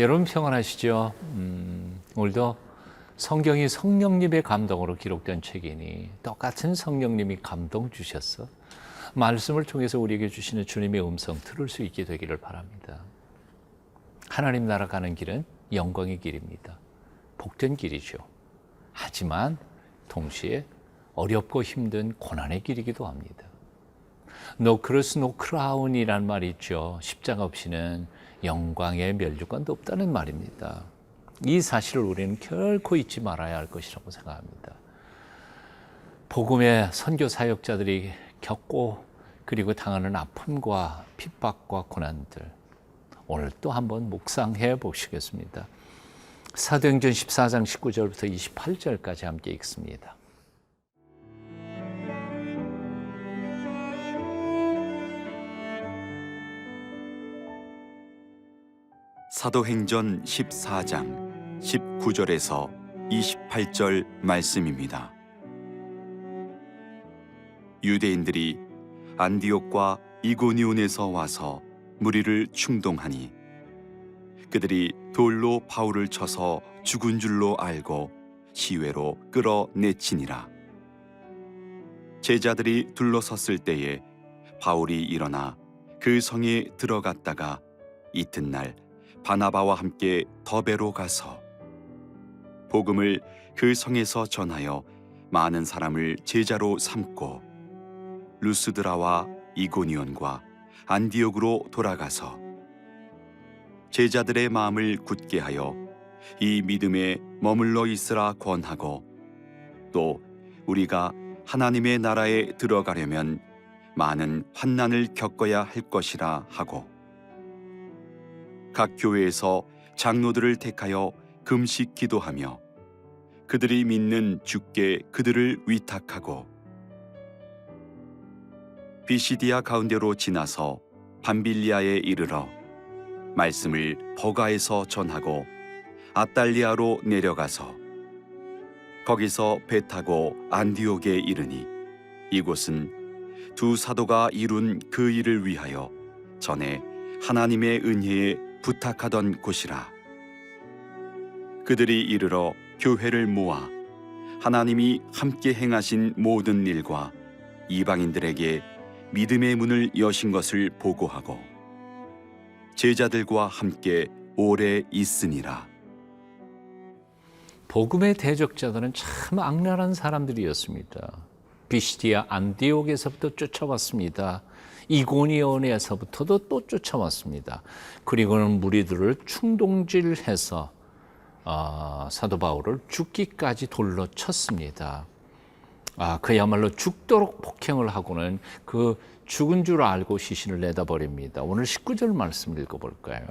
여러분 평안하시죠? 오늘도 성경이 성령님의 감동으로 기록된 책이니 똑같은 성령님이 감동 주셨어. 말씀을 통해서 우리에게 주시는 주님의 음성 들을 수 있게 되기를 바랍니다. 하나님 나라 가는 길은 영광의 길입니다. 복된 길이죠. 하지만 동시에 어렵고 힘든 고난의 길이기도 합니다. No cross, no crown이란 말이 있죠. 십자가 없이는 영광의 면류관도 없다는 말입니다. 이 사실을 우리는 결코 잊지 말아야 할 것이라고 생각합니다. 복음의 선교 사역자들이 겪고 그리고 당하는 아픔과 핍박과 고난들, 오늘 또 한번 묵상해 보시겠습니다. 사도행전 14장 19절부터 28절까지 함께 읽습니다. 사도행전 14장 19절에서 28절 말씀입니다. 유대인들이 안디옥과 이고니온에서 와서 무리를 충동하니 그들이 돌로 바울을 쳐서 죽은 줄로 알고 시외로 끌어내치니라. 제자들이 둘러섰을 때에 바울이 일어나 그 성에 들어갔다가 이튿날 바나바와 함께 더베로 가서 복음을 그 성에서 전하여 많은 사람을 제자로 삼고 루스드라와 이고니온과 안디옥으로 돌아가서 제자들의 마음을 굳게 하여 이 믿음에 머물러 있으라 권하고 또 우리가 하나님의 나라에 들어가려면 많은 환난을 겪어야 할 것이라 하고 각 교회에서 장로들을 택하여 금식 기도하며 그들이 믿는 주께 그들을 위탁하고 비시디아 가운데로 지나서 밤빌리아에 이르러 말씀을 버가에서 전하고 아달리아로 내려가서 거기서 배 타고 안디옥에 이르니 이곳은 두 사도가 이룬 그 일을 위하여 전에 하나님의 은혜에 부탁하던 곳이라. 그들이 이르러 교회를 모아 하나님이 함께 행하신 모든 일과 이방인들에게 믿음의 문을 여신 것을 보고하고 제자들과 함께 오래 있으니라. 복음의 대적자들은 참 악랄한 사람들이었습니다. 비시디아 안디옥에서부터 쫓아왔습니다. 이고니온에서부터도 또 쫓아왔습니다. 그리고는 무리들을 충동질해서 사도 바울을 죽기까지 돌로 쳤습니다. 그야말로 죽도록 폭행을 하고는 그 죽은 줄 알고 시신을 내다버립니다. 오늘 19절 말씀 읽어볼까요?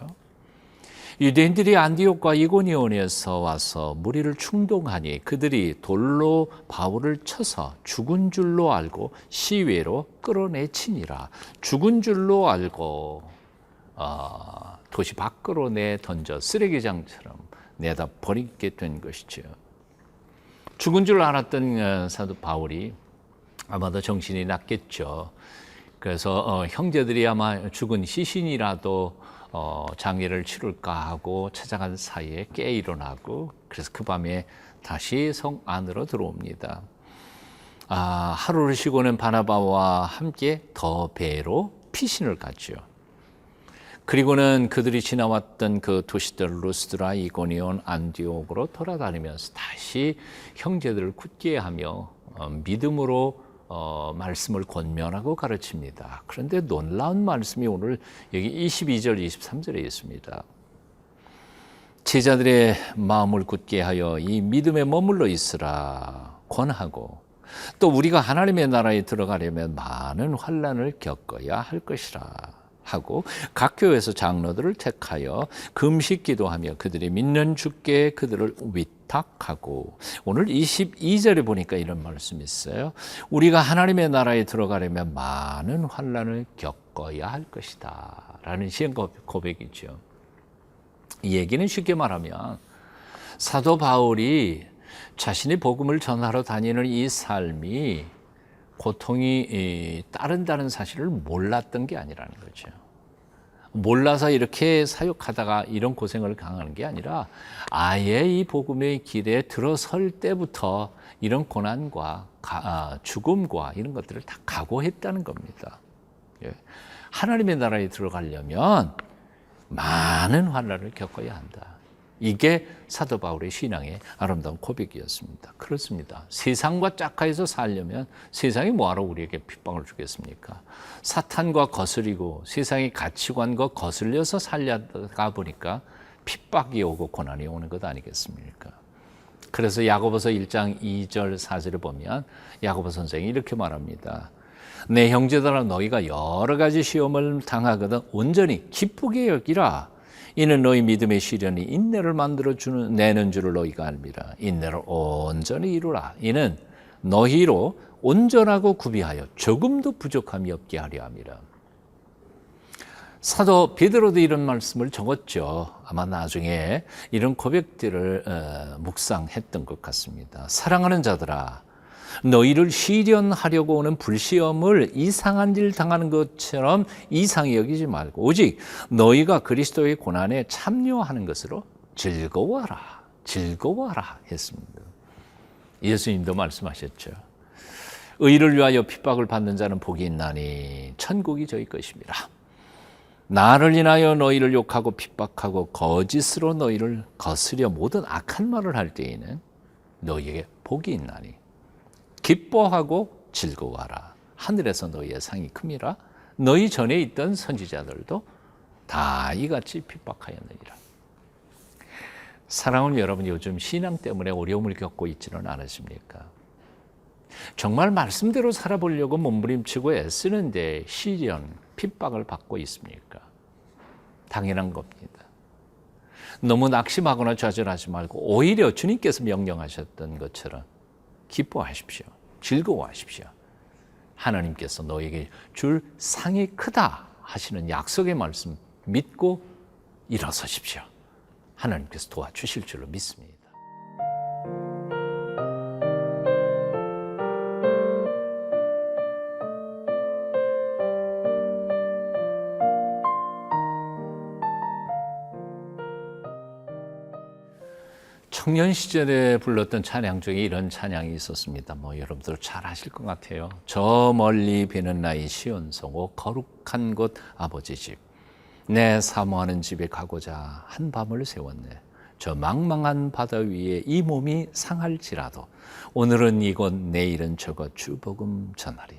유대인들이 안디옥과 이고니온에서 와서 무리를 충동하니 그들이 돌로 바울을 쳐서 죽은 줄로 알고 시외로 끌어내치니라. 죽은 줄로 알고 도시 밖으로 내던져 쓰레기장처럼 내다 버리게 된 것이죠. 죽은 줄 알았던 사도 바울이 아마도 정신이 났겠죠. 그래서 형제들이 아마 죽은 시신이라도 장례를 치를까 하고 찾아간 사이에 깨 일어나고 그래서 그 밤에 다시 성 안으로 들어옵니다. 하루를 쉬고는 바나바와 함께 더베로 피신을 갔죠. 그리고는 그들이 지나왔던 그 도시들 루스드라, 이고니온, 안디옥으로 돌아다니면서 다시 형제들을 굳게 하며 믿음으로 말씀을 권면하고 가르칩니다. 그런데 놀라운 말씀이 오늘 여기 22절, 23절에 있습니다. 제자들의 마음을 굳게 하여 이 믿음에 머물러 있으라 권하고 또 우리가 하나님의 나라에 들어가려면 많은 환난을 겪어야 할 것이라 하고 각 교회에서 장로들을 택하여 금식 기도하며 그들이 믿는 주께 그들을 위탁하고 오늘 22절에 보니까 이런 말씀이 있어요. 우리가 하나님의 나라에 들어가려면 많은 환난을 겪어야 할 것이다 라는 시행 고백이죠. 이 얘기는 쉽게 말하면 사도 바울이 자신이 복음을 전하러 다니는 이 삶이 고통이 따른다는 사실을 몰랐던 게 아니라는 거죠. 몰라서 이렇게 사역하다가 이런 고생을 당하는 게 아니라 아예 이 복음의 길에 들어설 때부터 이런 고난과 죽음과 이런 것들을 다 각오했다는 겁니다. 예. 하나님의 나라에 들어가려면 많은 환난을 겪어야 한다. 이게 사도 바울의 신앙의 아름다운 고백이었습니다. 그렇습니다. 세상과 짝하여서 살려면 세상이 뭐하러 우리에게 핍박을 주겠습니까? 사탄과 거스리고 세상의 가치관과 거슬려서 살려가 보니까 핍박이 오고 고난이 오는 것 아니겠습니까? 그래서 야고보서 1장 2절 4절을 보면 야고보 선생이 이렇게 말합니다. 내 형제들아 너희가 여러 가지 시험을 당하거든 온전히 기쁘게 여기라. 이는 너희 믿음의 시련이 인내를 만들어 내는 줄을 너희가 알미라. 인내를 온전히 이루라. 이는 너희로 온전하고 구비하여 조금도 부족함이 없게 하려 함이라. 사도 베드로도 이런 말씀을 적었죠. 아마 나중에 이런 고백들을 묵상했던 것 같습니다. 사랑하는 자들아, 너희를 시련하려고 오는 불시험을 이상한 일 당하는 것처럼 이상히 여기지 말고 오직 너희가 그리스도의 고난에 참여하는 것으로 즐거워하라. 즐거워하라 했습니다. 예수님도 말씀하셨죠. 의를 위하여 핍박을 받는 자는 복이 있나니 천국이 저희 것입니다. 나를 인하여 너희를 욕하고 핍박하고 거짓으로 너희를 거스려 모든 악한 말을 할 때에는 너희에게 복이 있나니 기뻐하고 즐거워하라. 하늘에서 너희의 상이 큼이라. 너희 전에 있던 선지자들도 다 이같이 핍박하였느니라. 사랑하는 여러분, 요즘 신앙 때문에 어려움을 겪고 있지는 않으십니까? 정말 말씀대로 살아보려고 몸부림치고 애쓰는데 시련, 핍박을 받고 있습니까? 당연한 겁니다. 너무 낙심하거나 좌절하지 말고 오히려 주님께서 명령하셨던 것처럼 기뻐하십시오. 즐거워하십시오. 하나님께서 너에게 줄 상이 크다 하시는 약속의 말씀 믿고 일어서십시오. 하나님께서 도와주실 줄로 믿습니다. 청년 시절에 불렀던 찬양 중에 이런 찬양이 있었습니다. 여러분들 잘 아실 것 같아요. 저 멀리 비는 나의 시온성오 거룩한 곳 아버지 집. 내 사모하는 집에 가고자 한 밤을 세웠네. 저 망망한 바다 위에 이 몸이 상할지라도 오늘은 이곳 내일은 저곳 주복음 전하리.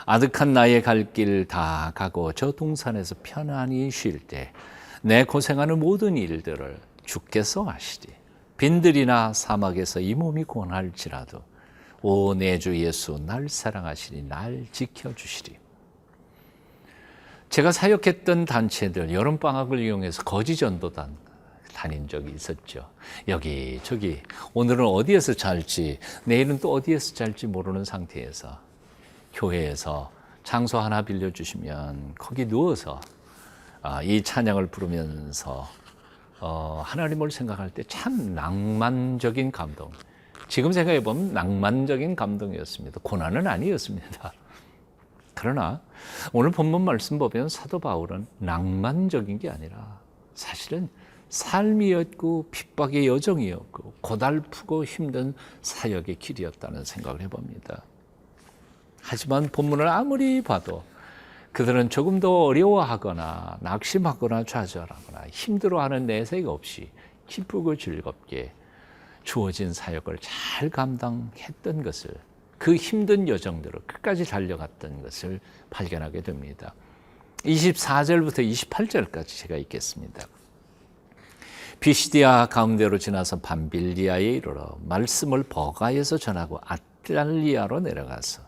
아득한 나의 갈 길 다 가고 저 동산에서 편안히 쉴 때 내 고생하는 모든 일들을 주께서 아시리. 빈들이나 사막에서 이 몸이 고난할지라도 오 내 주 예수 날 사랑하시니 날 지켜주시리. 제가 사역했던 단체들 여름방학을 이용해서 거지전도단 다닌 적이 있었죠. 여기저기 오늘은 어디에서 잘지 내일은 또 어디에서 잘지 모르는 상태에서 교회에서 장소 하나 빌려주시면 거기 누워서 이 찬양을 부르면서 하나님을 생각할 때 참 낭만적인 감동. 지금 생각해보면 낭만적인 감동이었습니다. 고난은 아니었습니다. 그러나 오늘 본문 말씀 보면 사도 바울은 낭만적인 게 아니라 사실은 삶이었고 핍박의 여정이었고 고달프고 힘든 사역의 길이었다는 생각을 해봅니다. 하지만 본문을 아무리 봐도 그들은 조금 더 어려워하거나 낙심하거나 좌절하거나 힘들어하는 내색 없이 기쁘고 즐겁게 주어진 사역을 잘 감당했던 것을, 그 힘든 여정대로 끝까지 달려갔던 것을 발견하게 됩니다. 24절부터 28절까지 제가 읽겠습니다. 비시디아 가운데로 지나서 밤빌리아에 이르러 말씀을 버가에서 전하고 아탈리아로 내려가서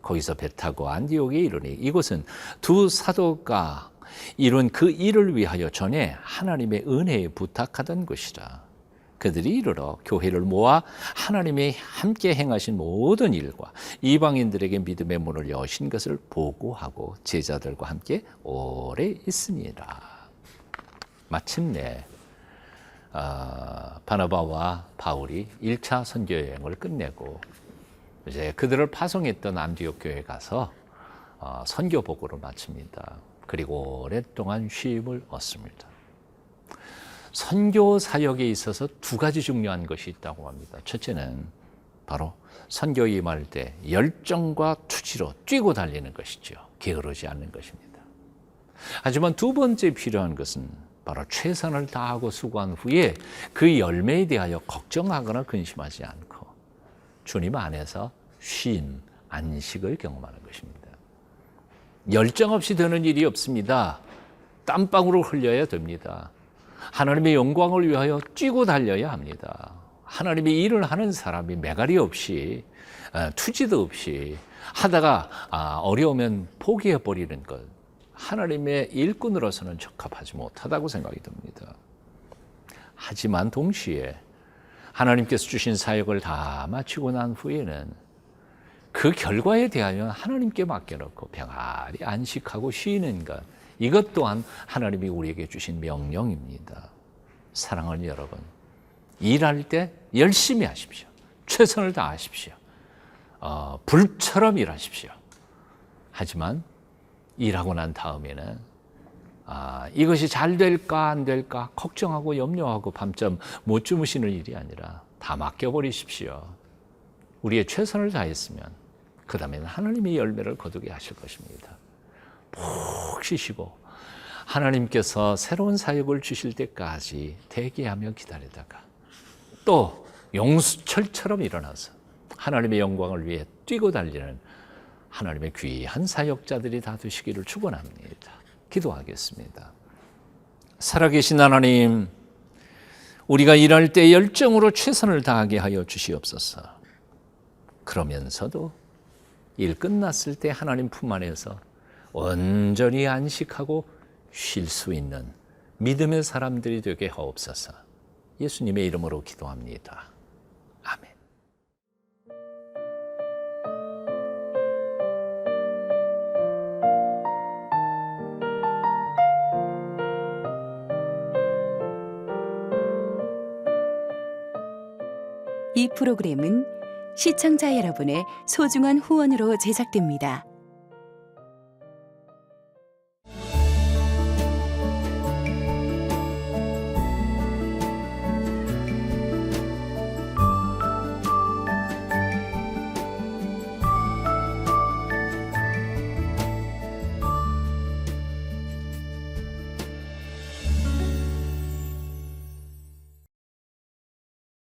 거기서 배 타고 안디옥에 이르니 이곳은 두 사도가 이룬 그 일을 위하여 전에 하나님의 은혜에 부탁하던 곳이라. 그들이 이르러 교회를 모아 하나님이 함께 행하신 모든 일과 이방인들에게 믿음의 문을 여신 것을 보고하고 제자들과 함께 오래 있으니라. 마침내 바나바와 바울이 1차 선교 여행을 끝내고 이제 그들을 파송했던 안디옥 교회에 가서 선교 복음을 마칩니다. 그리고 오랫동안 쉼을 얻습니다. 선교 사역에 있어서 두 가지 중요한 것이 있다고 합니다. 첫째는 바로 선교에 임할 때 열정과 투지로 뛰고 달리는 것이죠. 게으르지 않는 것입니다. 하지만 두 번째 필요한 것은 바로 최선을 다하고 수고한 후에 그 열매에 대하여 걱정하거나 근심하지 않고 주님 안에서 쉼, 안식을 경험하는 것입니다. 열정 없이 되는 일이 없습니다. 땀방울을 흘려야 됩니다. 하나님의 영광을 위하여 뛰고 달려야 합니다. 하나님의 일을 하는 사람이 매가리 없이 투지도 없이 하다가 어려우면 포기해버리는 것, 하나님의 일꾼으로서는 적합하지 못하다고 생각이 듭니다. 하지만 동시에 하나님께서 주신 사역을 다 마치고 난 후에는 그 결과에 대하여 하나님께 맡겨놓고 평안히 안식하고 쉬는 것, 이것 또한 하나님이 우리에게 주신 명령입니다. 사랑하는 여러분, 일할 때 열심히 하십시오. 최선을 다하십시오. 불처럼 일하십시오. 하지만 일하고 난 다음에는 이것이 잘 될까 안 될까 걱정하고 염려하고 밤잠 못 주무시는 일이 아니라 다 맡겨버리십시오. 우리의 최선을 다했으면 그 다음에는 하나님이 열매를 거두게 하실 것입니다. 푹 쉬시고 하나님께서 새로운 사역을 주실 때까지 대기하며 기다리다가 또 용수철처럼 일어나서 하나님의 영광을 위해 뛰고 달리는 하나님의 귀한 사역자들이 다 되시기를 축원합니다. 기도하겠습니다. 살아계신 하나님, 우리가 일할 때 열정으로 최선을 다하게 하여 주시옵소서. 그러면서도 일 끝났을 때 하나님 품 안에서 온전히 안식하고 쉴 수 있는 믿음의 사람들이 되게 하옵소서. 예수님의 이름으로 기도합니다. 아멘. 이 프로그램은 시청자 여러분의 소중한 후원으로 제작됩니다.